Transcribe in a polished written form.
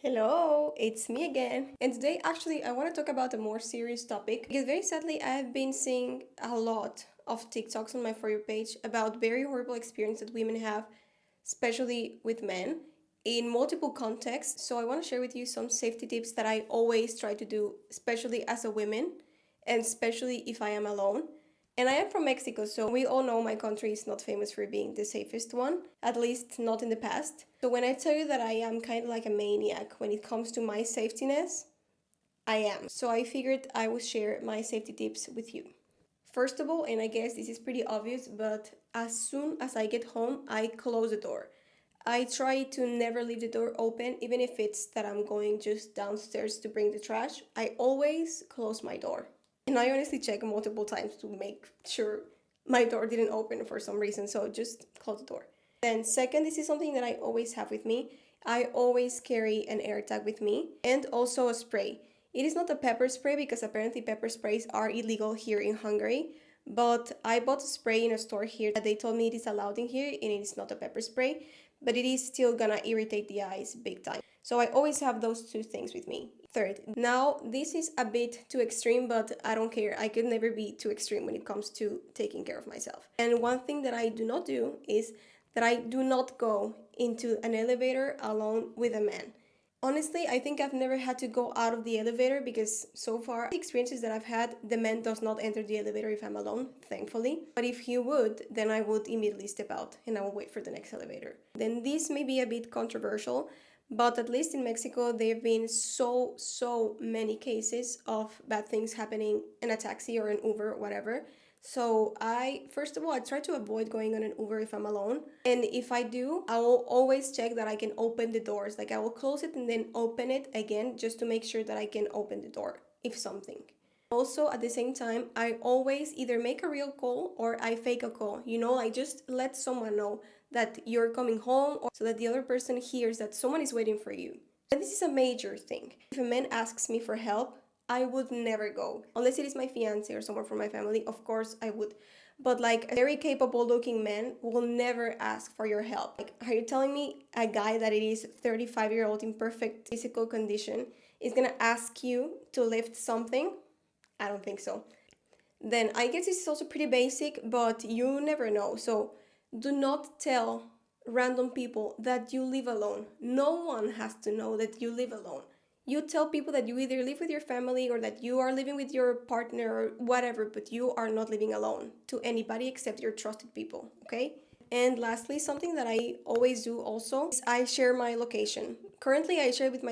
Hello, it's me again. And today, actually, I want to talk about a more serious topic because very sadly, I have been seeing a lot of TikToks on my For You page about very horrible experiences that women have, especially with men, in multiple contexts. So, I want to share with you some safety tips that I always try to do, especially as a woman, and especially if I am alone. And I am from Mexico, so we all know my country is not famous for being the safest one, at least not in the past. So when I tell you that I am kind of like a maniac when it comes to my safetiness, I am. So I figured I would share my safety tips with you. First of all, and I guess this is pretty obvious, but as soon as I get home, I close the door. I try to never leave the door open, even if it's that I'm going just downstairs to bring the trash. I always close my door. And I honestly check multiple times to make sure my door didn't open for some reason, so just close the door. Then, second, this is something that I always have with me. I always carry an AirTag with me and also a spray. It is not a pepper spray because apparently pepper sprays are illegal here in Hungary, but I bought a spray in a store here that they told me it is allowed in here and it is not a pepper spray, but it is still gonna irritate the eyes big time. So I always have those two things with me. Third, now this is a bit too extreme, but I don't care. I could never be too extreme when it comes to taking care of myself. And one thing that I do not do is that I do not go into an elevator alone with a man. Honestly, I think I've never had to go out of the elevator because so far the experiences that I've had, the man does not enter the elevator if I'm alone, thankfully. But if he would, then I would immediately step out and I will wait for the next elevator. Then this may be a bit controversial, but at least in Mexico, there have been so many cases of bad things happening in a taxi or an Uber or whatever. So first of all, I try to avoid going on an Uber if I'm alone. And if I do, I will always check that I can open the doors. Like I will close it and then open it again just to make sure that I can open the door if something. Also, at the same time, I always either make a real call or I fake a call. I just let someone know that you're coming home or so that the other person hears that someone is waiting for you. And this is a major thing. If a man asks me for help, I would never go. Unless it is my fiance or someone from my family, of course I would. But like a very capable looking man will never ask for your help. Like, are you telling me a guy that it is 35-year-old in perfect physical condition is gonna ask you to lift something? I don't think so. Then I guess this is also pretty basic, but you never know. So do not tell random people that you live alone. No one has to know that you live alone. You tell people that you either live with your family or that you are living with your partner or whatever, but you are not living alone to anybody except your trusted people, okay? And lastly, something that I always do also is I share my location. Currently, I share with my